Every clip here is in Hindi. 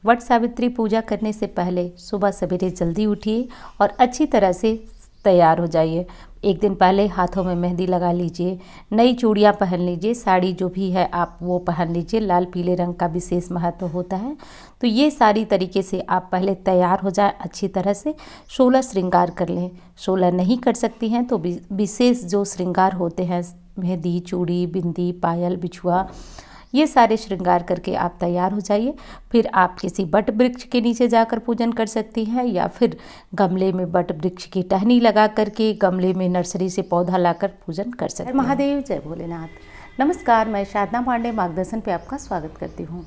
वट सावित्री पूजा करने से पहले सुबह सवेरे जल्दी उठिए और अच्छी तरह से तैयार हो जाइए। एक दिन पहले हाथों में मेहंदी लगा लीजिए, नई चूड़ियाँ पहन लीजिए, साड़ी जो भी है आप वो पहन लीजिए। लाल पीले रंग का विशेष महत्व होता है। तो ये सारी तरीके से आप पहले तैयार हो जाए अच्छी तरह से। 16 श्रृंगार कर लें। 16 नहीं कर सकती हैं तो विशेष जो श्रृंगार होते हैं, मेहंदी, चूड़ी, बिंदी, पायल, बिछुआ, ये सारे श्रृंगार करके आप तैयार हो जाइए। फिर आप किसी बट वृक्ष के नीचे जाकर पूजन कर सकती हैं या फिर गमले में बट वृक्ष की टहनी लगा करके गमले में नर्सरी से पौधा लाकर पूजन कर सकते हैं। महादेव, जय भोलेनाथ। नमस्कार, मैं साधना पांडे मार्गदर्शन पे आपका स्वागत करती हूँ।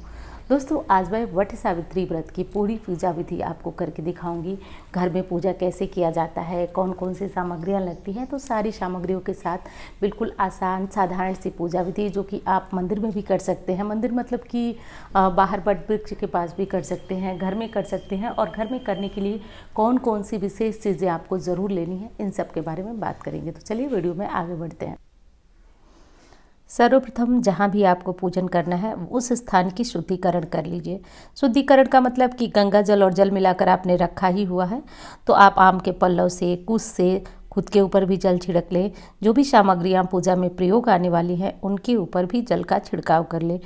दोस्तों, आज मैं वट सावित्री व्रत की पूरी पूजा विधि आपको करके दिखाऊंगी। घर में पूजा कैसे किया जाता है, कौन कौन सी सामग्रियां लगती हैं, तो सारी सामग्रियों के साथ बिल्कुल आसान साधारण सी पूजा विधि जो कि आप मंदिर में भी कर सकते हैं। मंदिर मतलब कि बाहर वट वृक्ष के पास भी कर सकते हैं, घर में कर सकते हैं। और घर में करने के लिए कौन कौन सी विशेष चीज़ें आपको ज़रूर लेनी है, इन सब के बारे में बात करेंगे। तो चलिए वीडियो में आगे बढ़ते हैं। सर्वप्रथम जहाँ भी आपको पूजन करना है उस स्थान की शुद्धिकरण कर लीजिए। शुद्धिकरण का मतलब कि गंगा जल और जल मिलाकर आपने रखा ही हुआ है तो आप आम के पल्लव से, कुश से खुद के ऊपर भी जल छिड़क ले। जो भी सामग्रियाँ पूजा में प्रयोग आने वाली हैं उनके ऊपर भी जल का छिड़काव कर ले।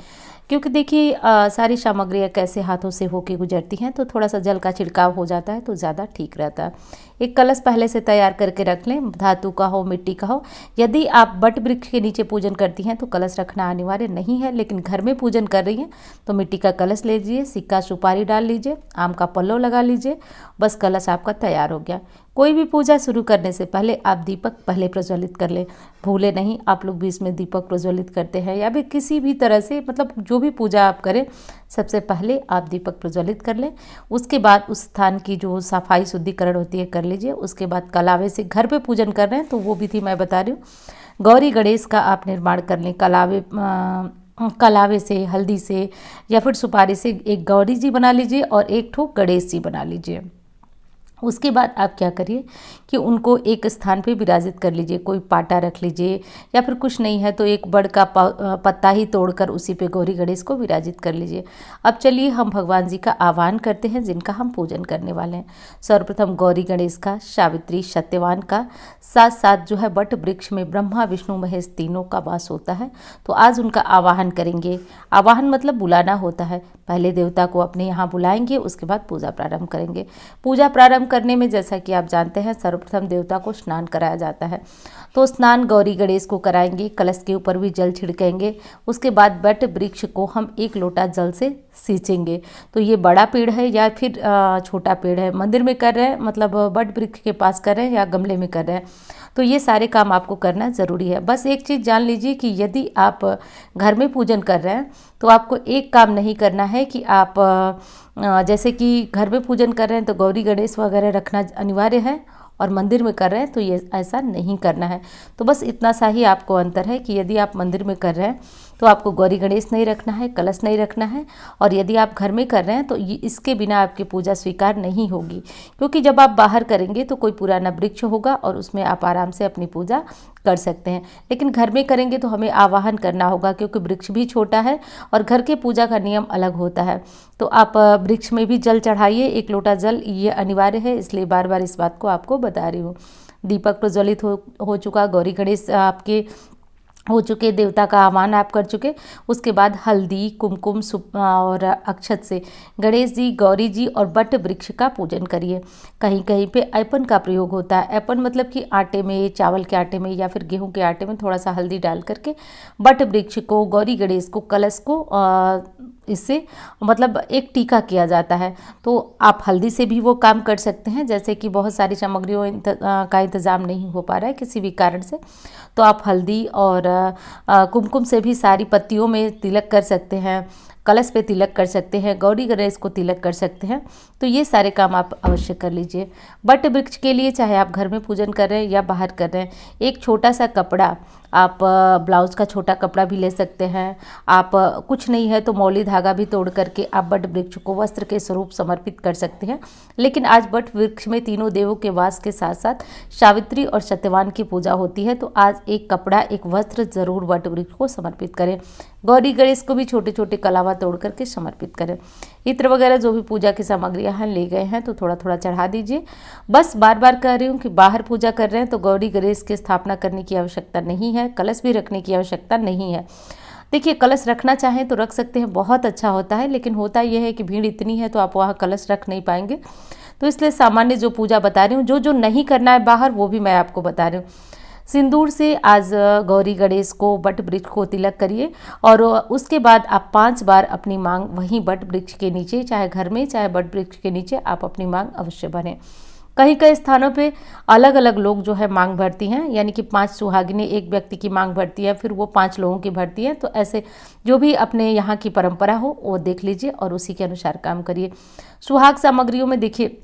क्योंकि देखिए सारी सामग्रियाँ कैसे हाथों से होके गुजरती हैं तो थोड़ा सा जल का छिड़काव हो जाता है तो ज़्यादा ठीक रहता है। एक कलश पहले से तैयार करके रख लें, धातु का हो, मिट्टी का हो। यदि आप बट वृक्ष के नीचे पूजन करती हैं तो कलश रखना अनिवार्य नहीं है, लेकिन घर में पूजन कर रही हैं तो मिट्टी का कलश ले लीजिए, सिक्का सुपारी डाल लीजिए, आम का पल्लव लगा लीजिए, बस कलश आपका तैयार हो गया। कोई भी पूजा शुरू करने से पहले आप दीपक पहले प्रज्वलित कर लें। भूले नहीं, आप लोग भी इसमें दीपक प्रज्वलित करते हैं या भी किसी भी तरह से, मतलब जो भी पूजा आप करें सबसे पहले आप दीपक प्रज्वलित कर लें। उसके बाद उस स्थान की जो सफाई शुद्धिकरण होती है कर लीजिए। उसके बाद कलावे से, घर पे पूजन कर रहे हैं तो वो विधि मैं बता रही हूँ। गौरी गणेश का आप निर्माण कर लें। कलावे से, हल्दी से या फिर सुपारी से एक गौरी जी बना लीजिए और एक ठो गणेश जी बना लीजिए। उसके बाद आप क्या करिए कि उनको एक स्थान पे विराजित कर लीजिए। कोई पाटा रख लीजिए या फिर कुछ नहीं है तो एक बड़ का पत्ता ही तोड़कर उसी पे गौरी गणेश को विराजित कर लीजिए। अब चलिए हम भगवान जी का आह्वान करते हैं जिनका हम पूजन करने वाले हैं। सर्वप्रथम गौरी गणेश का, सावित्री, सत्यवान का, साथ साथ जो है बट वृक्ष में ब्रह्मा विष्णु महेश तीनों का वास होता है। तो आज उनका आवाहन करेंगे। आवाहन मतलब बुलाना होता है। पहले देवता को अपने यहाँ बुलाएंगे, उसके बाद पूजा प्रारंभ करेंगे। पूजा प्रारंभ करने में जैसा कि आप जानते हैं सर्वप्रथम देवता को स्नान कराया जाता है। तो स्नान गौरी गणेश को कराएंगे, कलश के ऊपर भी जल छिड़केंगे। उसके बाद बट वृक्ष को हम 1 लोटा जल से सींचेंगे। तो ये बड़ा पेड़ है या फिर छोटा पेड़ है, मंदिर में कर रहे हैं मतलब बट वृक्ष के पास कर रहे हैं या गमले में कर रहे हैं, तो ये सारे काम आपको करना ज़रूरी है। बस एक चीज़ जान लीजिए कि यदि आप घर में पूजन कर रहे हैं तो आपको एक काम नहीं करना है कि आप जैसे कि घर में पूजन कर रहे हैं तो गौरी गणेश वगैरह रखना अनिवार्य है और मंदिर में कर रहे हैं तो ये ऐसा नहीं करना है। तो बस इतना सा ही आपको अंतर है कि यदि आप मंदिर में कर रहे हैं तो आपको गौरी गणेश नहीं रखना है, कलश नहीं रखना है। और यदि आप घर में कर रहे हैं तो इसके बिना आपकी पूजा स्वीकार नहीं होगी। क्योंकि जब आप बाहर करेंगे तो कोई पुराना वृक्ष होगा और उसमें आप आराम से अपनी पूजा कर सकते हैं, लेकिन घर में करेंगे तो हमें आवाहन करना होगा क्योंकि वृक्ष भी छोटा है और घर के पूजा का नियम अलग होता है। तो आप वृक्ष में भी जल चढ़ाइए, 1 लोटा जल, ये अनिवार्य है, इसलिए बार बार इस बात को आपको बता रही हूँ। दीपक प्रज्वलित हो चुका, गौरी गणेश आपके हो चुके, देवता का आह्वान आप कर चुके। उसके बाद हल्दी, कुमकुम और अक्षत से गणेश जी, गौरी जी और बट वृक्ष का पूजन करिए। कहीं कहीं पे ऐपन का प्रयोग होता है। ऐपन मतलब कि आटे में, चावल के आटे में या फिर गेहूं के आटे में थोड़ा सा हल्दी डाल करके बट वृक्ष को, गौरी गणेश को, कलश को इससे मतलब एक टीका किया जाता है। तो आप हल्दी से भी वो काम कर सकते हैं। जैसे कि बहुत सारी सामग्रियों का इंतज़ाम नहीं हो पा रहा है किसी भी कारण से, तो आप हल्दी और कुमकुम से भी सारी पत्तियों में तिलक कर सकते हैं, कलश पे तिलक कर सकते हैं, गौरी गणेश को तिलक कर सकते हैं। तो ये सारे काम आप अवश्य कर लीजिए। बट वृक्ष के लिए चाहे आप घर में पूजन कर रहे हैं या बाहर कर रहे हैं, एक छोटा सा कपड़ा, आप ब्लाउज़ का छोटा कपड़ा भी ले सकते हैं। आप कुछ नहीं है तो मौली धागा भी तोड़ करके आप बट वृक्ष को वस्त्र के स्वरूप समर्पित कर सकते हैं। लेकिन आज बट वृक्ष में तीनों देवों के वास के साथ साथ सावित्री और सत्यवान की पूजा होती है, तो आज एक कपड़ा, एक वस्त्र ज़रूर बट वृक्ष को समर्पित करें। गौरी गणेश को भी छोटे छोटे कलावा तोड़ करके समर्पित करें। इत्र वगैरह जो भी पूजा की सामग्रियां हैं ले गए हैं तो थोड़ा थोड़ा चढ़ा दीजिए। बस बार बार कह रही हूँ कि बाहर पूजा कर रहे हैं तो गौरी गणेश की स्थापना करने की आवश्यकता नहीं है, कलश भी रखने की आवश्यकता नहीं है। देखिए, कलश रखना चाहें तो रख सकते हैं, बहुत अच्छा होता है, लेकिन होता यह है कि भीड़ इतनी है तो आप वहाँ कलश रख नहीं पाएंगे। तो इसलिए सामान्य जो पूजा बता रही हूँ, जो नहीं करना है बाहर, वो भी मैं आपको बता रही हूँ। सिंदूर से आज गौरी गणेश को बट वृक्ष को तिलक करिए और उसके बाद आप 5 बार अपनी मांग वहीं बट वृक्ष के नीचे, चाहे घर में चाहे बट वृक्ष के नीचे, आप अपनी मांग अवश्य भरें। कहीं कई स्थानों पे अलग अलग लोग जो है मांग भरती हैं, यानी कि 5 सुहागिनें एक व्यक्ति की मांग भरती है, फिर वो 5 लोगों की भरती है। तो ऐसे जो भी अपने यहाँ की परंपरा हो वो देख लीजिए और उसी के अनुसार काम करिए। सुहाग सामग्रियों में देखिए,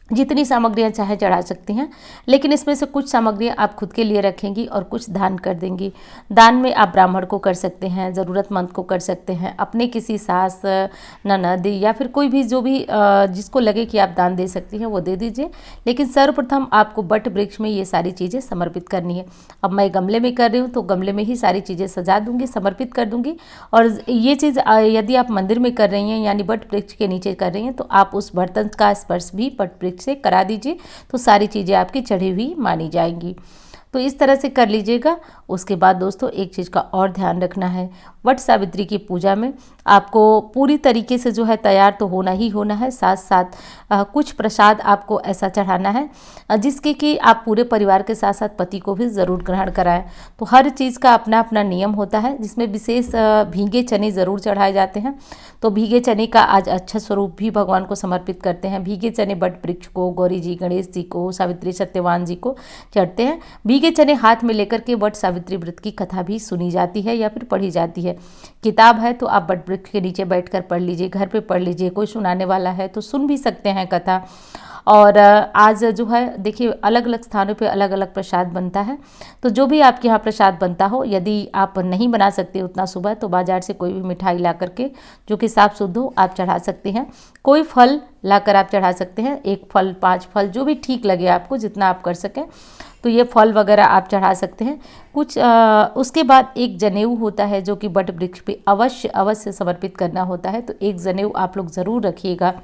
जितनी सामग्रियां चाहे चढ़ा सकती हैं, लेकिन इसमें से कुछ सामग्रियां आप खुद के लिए रखेंगी और कुछ दान कर देंगी। दान में आप ब्राह्मण को कर सकते हैं, ज़रूरतमंद को कर सकते हैं, अपने किसी सास, ननद या फिर कोई भी जो भी जिसको लगे कि आप दान दे सकती हैं वो दे दीजिए। लेकिन सर्वप्रथम आपको बट वृक्ष में ये सारी चीज़ें समर्पित करनी है। अब मैं गमले में कर रही हूँ तो गमले में ही सारी चीज़ें सजा दूँगी, समर्पित कर दूँगी। और ये चीज़ यदि आप मंदिर में कर रही हैं यानी बट वृक्ष के नीचे कर रही हैं तो आप उस बर्तन का स्पर्श भी बट वृक्ष से करा दीजिए, तो सारी चीज़ें आपकी चढ़ी हुई मानी जाएंगी। तो इस तरह से कर लीजिएगा। उसके बाद दोस्तों एक चीज़ का और ध्यान रखना है, वट सावित्री की पूजा में आपको पूरी तरीके से जो है तैयार तो होना ही होना है, साथ साथ कुछ प्रसाद आपको ऐसा चढ़ाना है जिसके कि आप पूरे परिवार के साथ साथ पति को भी ज़रूर ग्रहण कराएं। तो हर चीज़ का अपना अपना नियम होता है, जिसमें विशेष भीगे चने ज़रूर चढ़ाए जाते हैं। तो भीगे चने का आज अच्छा स्वरूप भी भगवान को समर्पित करते हैं। भीगे चने बट वृक्ष को, गौरी जी, गणेश जी को, सावित्री सत्यवान जी को चढ़ते हैं। भीगे चने हाथ में लेकर के वट सावित्री व्रत की कथा भी सुनी जाती है या फिर पढ़ी जाती है। किताब है तो आप बट वृक्ष के नीचे बैठकर पढ़ लीजिए, घर पे पढ़ लीजिए, कोई सुनाने वाला है तो सुन भी सकते हैं कथा। और आज जो है देखिए, अलग अलग स्थानों पे अलग अलग प्रसाद बनता है। तो जो भी आपके यहाँ प्रसाद बनता हो, यदि आप नहीं बना सकते उतना सुबह, तो बाजार से कोई भी मिठाई ला करके जो कि साफ शुद्ध हो आप चढ़ा सकते हैं। कोई फल लाकर आप चढ़ा सकते हैं, 1 फल, 5 फल, जो भी ठीक लगे आपको, जितना आप कर सकें तो ये फल वगैरह आप चढ़ा सकते हैं। कुछ उसके बाद एक जनेऊ होता है जो कि बट वृक्ष पे अवश्य समर्पित करना होता है। तो एक जनेऊ आप लोग ज़रूर रखिएगा।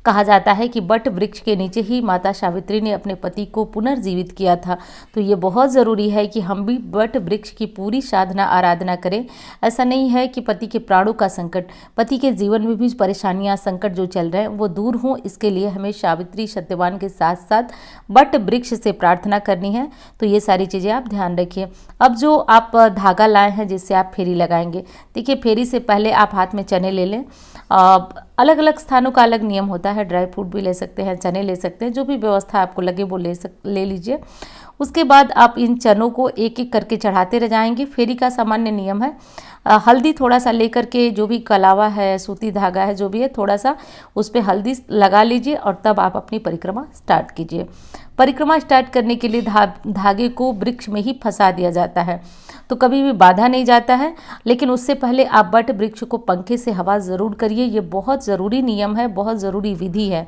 कहा जाता है कि बट वृक्ष के नीचे ही माता सावित्री ने अपने पति को पुनर्जीवित किया था। तो ये बहुत ज़रूरी है कि हम भी बट वृक्ष की पूरी साधना आराधना करें। ऐसा नहीं है कि पति के प्राणों का संकट, पति के जीवन में भी परेशानियां, संकट जो चल रहे हैं वो दूर हों, इसके लिए हमें सावित्री सत्यवान के साथ साथ बट वृक्ष से प्रार्थना करनी है। तो ये सारी चीज़ें आप ध्यान रखिए। अब जो आप धागा लाए हैं जिससे आप फेरी लगाएंगे, देखिए फेरी से पहले आप हाथ में चने ले लें। अलग अलग स्थानों का अलग नियम होता है, ड्राई फ्रूट भी ले सकते हैं, चने ले सकते हैं, जो भी व्यवस्था आपको लगे वो ले लीजिए। उसके बाद आप इन चनों को एक एक करके चढ़ाते रह जाएंगे। फेरी का सामान्य नियम है, हल्दी थोड़ा सा लेकर के, जो भी कलावा है, सूती धागा है, जो भी है, थोड़ा सा उस पर हल्दी लगा लीजिए और तब आप अपनी परिक्रमा स्टार्ट कीजिए। परिक्रमा स्टार्ट करने के लिए धागे को वृक्ष में ही फंसा दिया जाता है, तो कभी भी बांधा नहीं जाता है। लेकिन उससे पहले आप बट वृक्ष को पंखे से हवा ज़रूर करिए, ये बहुत ज़रूरी नियम है, बहुत ज़रूरी विधि है।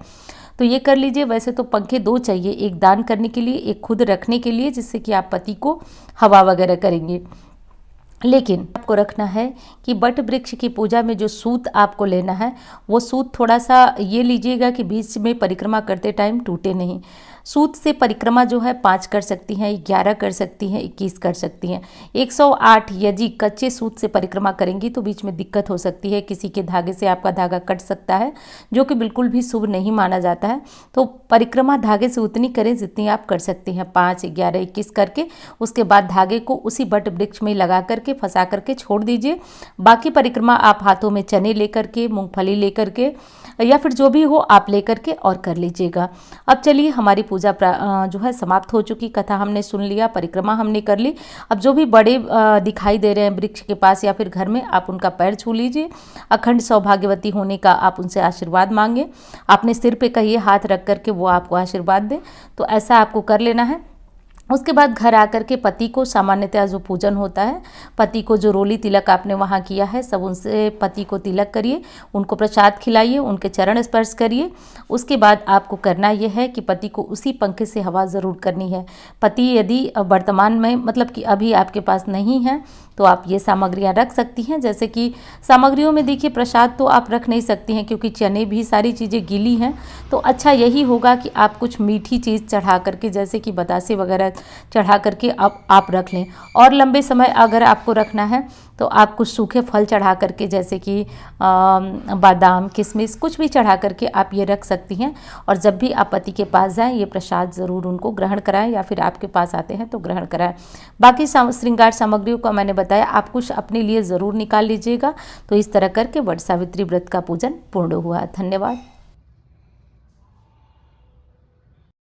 तो ये कर लीजिए। वैसे तो पंखे 2 चाहिए, एक दान करने के लिए, एक खुद रखने के लिए, जिससे कि आप पति को हवा वगैरह करेंगे। लेकिन आपको रखना है कि बट वृक्ष की पूजा में जो सूत आपको लेना है, वो सूत थोड़ा सा ये लीजिएगा कि बीच में परिक्रमा करते टाइम टूटे नहीं। सूत से परिक्रमा जो है 5 कर सकती हैं, 11 कर सकती हैं, 21 कर सकती हैं। 108 यदि कच्चे सूत से परिक्रमा करेंगी तो बीच में दिक्कत हो सकती है, किसी के धागे से आपका धागा कट सकता है, जो कि बिल्कुल भी शुभ नहीं माना जाता है। तो परिक्रमा धागे से उतनी करें जितनी आप कर सकती हैं, 5, 11, 21 करके। उसके बाद धागे को उसी बट वृक्ष में लगा करके फंसा करके छोड़ दीजिए। बाकी परिक्रमा आप हाथों में चने लेकर के, मूंगफली लेकर के, या फिर जो भी हो आप लेकर के और कर लीजिएगा। अब चलिए, हमारी पूजा जो है समाप्त हो चुकी। कथा हमने सुन लिया, परिक्रमा हमने कर ली। अब जो भी बड़े दिखाई दे रहे हैं वृक्ष के पास या फिर घर में, आप उनका पैर छू लीजिए। अखंड सौभाग्यवती होने का आप उनसे आशीर्वाद मांगे। अपने सिर पे कहिए हाथ रख करके वो आपको आशीर्वाद दें। तो ऐसा आपको कर लेना है। उसके बाद घर आकर के पति को सामान्यतः जो पूजन होता है, पति को जो रोली तिलक आपने वहाँ किया है सब उनसे पति को तिलक करिए, उनको प्रसाद खिलाइए, उनके चरण स्पर्श करिए। उसके बाद आपको करना यह है कि पति को उसी पंखे से हवा ज़रूर करनी है। पति यदि वर्तमान में मतलब कि अभी आपके पास नहीं है तो आप ये सामग्रियाँ रख सकती हैं। जैसे कि सामग्रियों में देखिए प्रसाद तो आप रख नहीं सकती हैं क्योंकि चने भी सारी चीज़ें गीली हैं, तो अच्छा यही होगा कि आप कुछ मीठी चीज़ चढ़ा करके जैसे कि बतासे वगैरह चढ़ा करके आप रख लें। और लंबे समय अगर आपको रखना है तो आप कुछ सूखे फल चढ़ा करके जैसे कि बादाम, किशमिश कुछ भी चढ़ा करके आप ये रख सकती हैं। और जब भी आप पति के पास जाएं ये प्रसाद ज़रूर उनको ग्रहण कराएं या फिर आपके पास आते हैं तो ग्रहण कराएं। बाकी श्रृंगार सामग्रियों का मैंने बताया, आप कुछ अपने लिए ज़रूर निकाल लीजिएगा। तो इस तरह करके वट सावित्री व्रत का पूजन पूर्ण हुआ। धन्यवाद।